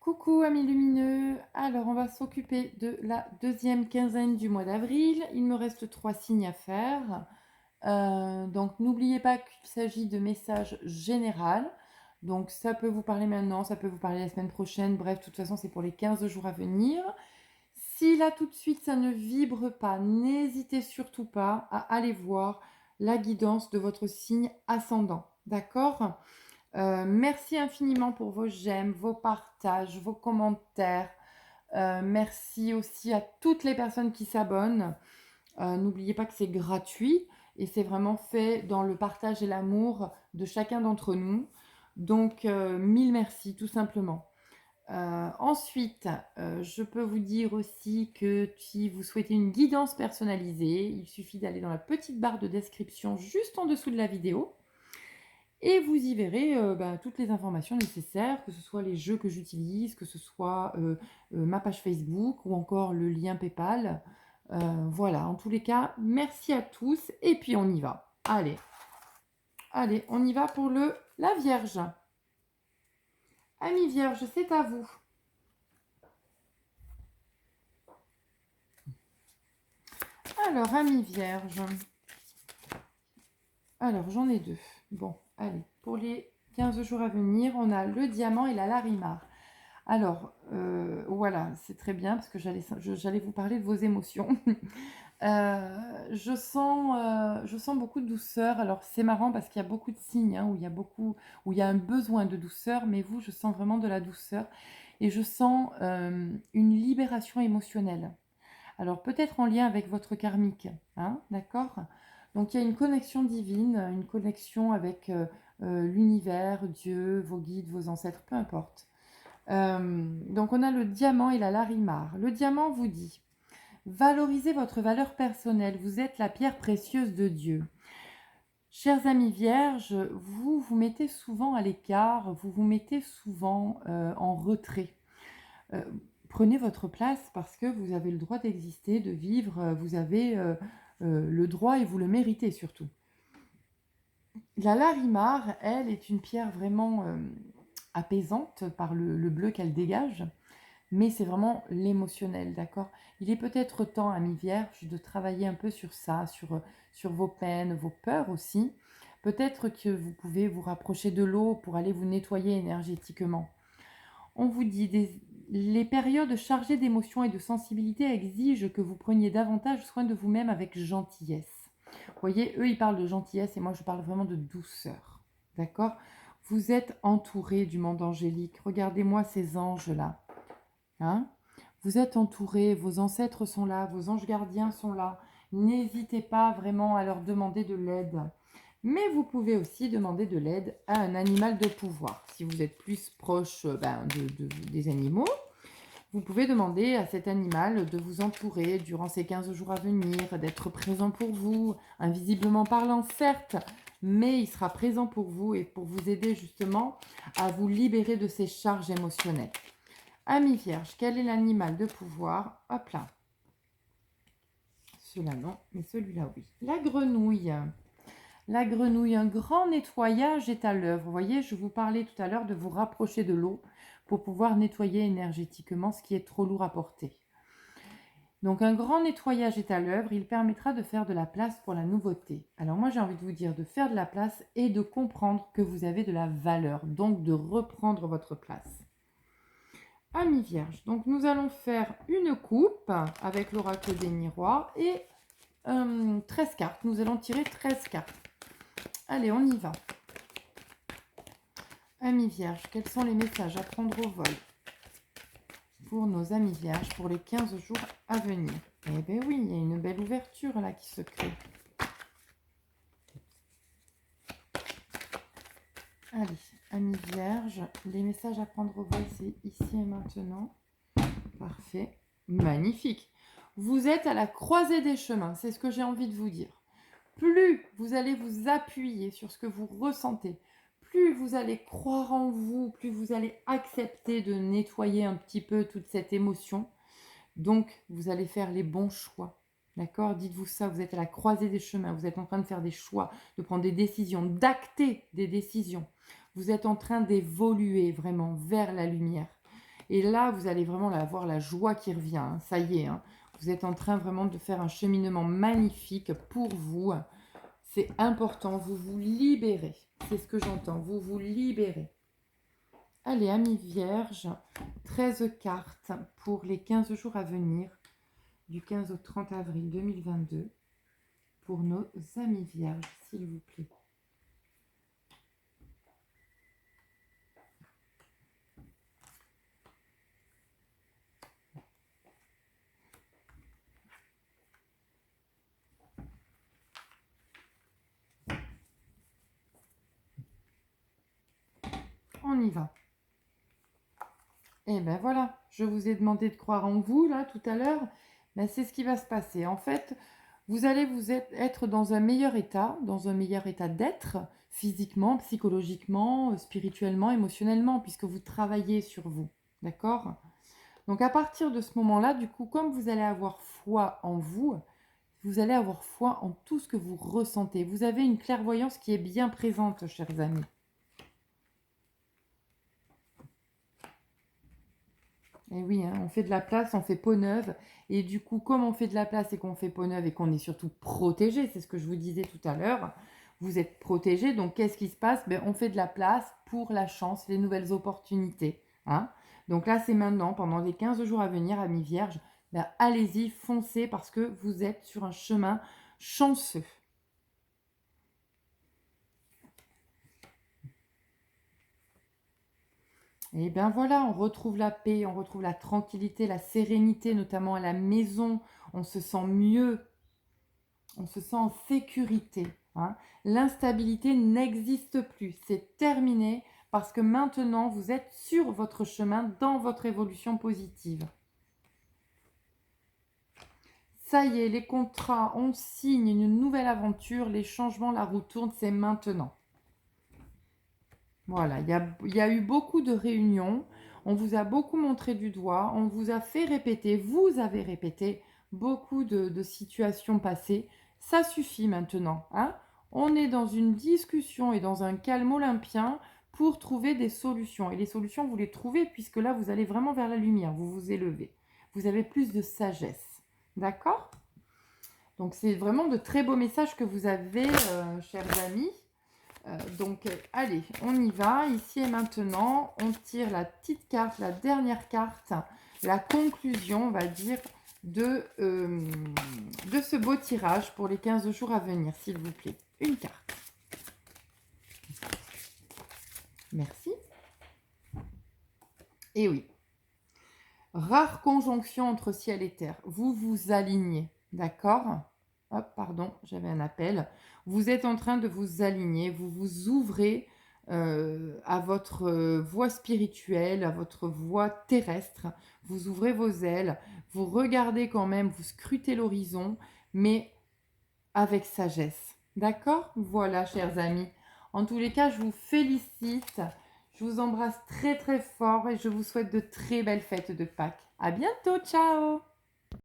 Coucou amis lumineux, alors on va s'occuper de la deuxième quinzaine du mois d'avril. Il me reste 3 signes à faire. Donc n'oubliez pas qu'il s'agit de messages généraux. Donc ça peut vous parler maintenant, ça peut vous parler la semaine prochaine. Bref, de toute façon, c'est pour les 15 jours à venir. Si là tout de suite ça ne vibre pas, n'hésitez surtout pas à aller voir la guidance de votre signe ascendant. D'accord? Merci infiniment pour vos j'aime, vos partages, vos commentaires. Merci aussi à toutes les personnes qui s'abonnent. N'oubliez pas que c'est gratuit et c'est vraiment fait dans le partage et l'amour de chacun d'entre nous. Donc, mille merci, tout simplement. Ensuite, je peux vous dire aussi que si vous souhaitez une guidance personnalisée, il suffit d'aller dans la petite barre de description juste en dessous de la vidéo. Et vous y verrez toutes les informations nécessaires, que ce soit les jeux que j'utilise, que ce soit ma page Facebook ou encore le lien PayPal. Voilà, en tous les cas, merci à tous et puis on y va. Allez, allez, on y va pour la Vierge. Amis Vierge, c'est à vous. Alors, Amis Vierge. Alors, j'en ai deux. Bon, allez, pour les 15 jours à venir, on a le diamant et la larimar. Alors, voilà, c'est très bien parce que j'allais vous parler de vos émotions. Je sens beaucoup de douceur. Alors, c'est marrant parce qu'il y a beaucoup de signes hein, où il y a un besoin de douceur, mais vous, je sens vraiment de la douceur et je sens une libération émotionnelle. Alors, peut-être en lien avec votre karmique, hein, d'accord? Donc, il y a une connexion divine, une connexion avec l'univers, Dieu, vos guides, vos ancêtres, peu importe. Donc on a le diamant et la larimar. Le diamant vous dit, valorisez votre valeur personnelle, vous êtes la pierre précieuse de Dieu. Chers amis vierges, vous vous mettez souvent à l'écart, vous vous mettez souvent en retrait. Prenez votre place parce que vous avez le droit d'exister, de vivre, vous avez le droit et vous le méritez surtout. La larimar, elle, est une pierre vraiment apaisante par le bleu qu'elle dégage. Mais c'est vraiment l'émotionnel, d'accord? Il est peut-être temps, amis vierges, de travailler un peu sur ça, sur vos peines, vos peurs aussi. Peut-être que vous pouvez vous rapprocher de l'eau pour aller vous nettoyer énergétiquement. On vous dit, les périodes chargées d'émotions et de sensibilité exigent que vous preniez davantage soin de vous-même avec gentillesse. Vous voyez, eux, ils parlent de gentillesse et moi, je parle vraiment de douceur, d'accord? Vous êtes entouré du monde angélique. Regardez-moi ces anges-là. Hein? Vous êtes entourés, vos ancêtres sont là, vos anges gardiens sont là. N'hésitez pas vraiment à leur demander de l'aide. Mais vous pouvez aussi demander de l'aide à un animal de pouvoir. Si vous êtes plus proche des animaux, vous pouvez demander à cet animal de vous entourer durant ces 15 jours à venir, d'être présent pour vous, invisiblement parlant certes, mais il sera présent pour vous et pour vous aider justement à vous libérer de ces charges émotionnelles. Amis vierge, quel est l'animal de pouvoir? Hop là. Celui-là non, mais celui-là oui. La grenouille. La grenouille, un grand nettoyage est à l'œuvre. Vous voyez, je vous parlais tout à l'heure de vous rapprocher de l'eau pour pouvoir nettoyer énergétiquement ce qui est trop lourd à porter. Donc un grand nettoyage est à l'œuvre, il permettra de faire de la place pour la nouveauté. Alors moi j'ai envie de vous dire de faire de la place et de comprendre que vous avez de la valeur, donc de reprendre votre place. Amis vierges, donc nous allons faire une coupe avec l'oracle des miroirs et 13 cartes. Nous allons tirer 13 cartes. Allez, on y va. Amis vierges, quels sont les messages à prendre au vol pour nos amis vierges pour les 15 jours à venir? Eh bien oui, il y a une belle ouverture là qui se crée. Allez, amis vierges, les messages à prendre au vol, c'est ici et maintenant. Parfait. Magnifique. Vous êtes à la croisée des chemins, c'est ce que j'ai envie de vous dire. Plus vous allez vous appuyer sur ce que vous ressentez, plus vous allez croire en vous, plus vous allez accepter de nettoyer un petit peu toute cette émotion. Donc, vous allez faire les bons choix. D'accord? Dites-vous ça, vous êtes à la croisée des chemins, vous êtes en train de faire des choix, de prendre des décisions, d'acter des décisions. Vous êtes en train d'évoluer vraiment vers la lumière. Et là, vous allez vraiment avoir la joie qui revient, hein. Ça y est, hein. Vous êtes en train vraiment de faire un cheminement magnifique pour vous. C'est important, vous vous libérez. C'est ce que j'entends, vous vous libérez. Allez, amis vierges, 13 cartes pour les 15 jours à venir, du 15 au 30 avril 2022, pour nos amis vierges, s'il vous plaît. On y va. Et ben voilà, je vous ai demandé de croire en vous, là, tout à l'heure. Ben, c'est ce qui va se passer. En fait, vous allez être dans un meilleur état d'être, physiquement, psychologiquement, spirituellement, émotionnellement, puisque vous travaillez sur vous. D'accord? Donc, à partir de ce moment-là, du coup, comme vous allez avoir foi en vous, vous allez avoir foi en tout ce que vous ressentez. Vous avez une clairvoyance qui est bien présente, chers amis. Et oui, hein, on fait de la place, on fait peau neuve. Et du coup, comme on fait de la place et qu'on fait peau neuve et qu'on est surtout protégé, c'est ce que je vous disais tout à l'heure, vous êtes protégé. Donc, qu'est-ce qui se passe? Ben, on fait de la place pour la chance, les nouvelles opportunités. Hein. Donc là, c'est maintenant, pendant les 15 jours à venir, amis vierges, ben, allez-y, foncez parce que vous êtes sur un chemin chanceux. Et bien voilà, on retrouve la paix, on retrouve la tranquillité, la sérénité, notamment à la maison. On se sent mieux, on se sent en sécurité. Hein. L'instabilité n'existe plus, c'est terminé parce que maintenant vous êtes sur votre chemin dans votre évolution positive. Ça y est, les contrats, on signe une nouvelle aventure, les changements, la roue tourne, c'est maintenant. Voilà, il y a eu beaucoup de réunions, on vous a beaucoup montré du doigt, on vous a fait répéter, vous avez répété beaucoup de situations passées. Ça suffit maintenant. Hein. On est dans une discussion et dans un calme olympien pour trouver des solutions. Et les solutions, vous les trouvez puisque là, vous allez vraiment vers la lumière, vous vous élevez. Vous avez plus de sagesse. D'accord? Donc, c'est vraiment de très beaux messages que vous avez, chers amis. Donc, allez, on y va. Ici et maintenant, on tire la petite carte, la dernière carte, la conclusion, on va dire, de ce beau tirage pour les 15 jours à venir, s'il vous plaît. Une carte. Merci. Et oui. Rare conjonction entre ciel et terre. Vous vous alignez, d'accord ? Hop, pardon, j'avais un appel. Vous êtes en train de vous aligner, vous vous ouvrez à votre voie spirituelle, à votre voie terrestre. Vous ouvrez vos ailes, vous regardez quand même, vous scrutez l'horizon, mais avec sagesse. D'accord? Voilà, chers amis. En tous les cas, je vous félicite. Je vous embrasse très très fort et je vous souhaite de très belles fêtes de Pâques. À bientôt, ciao!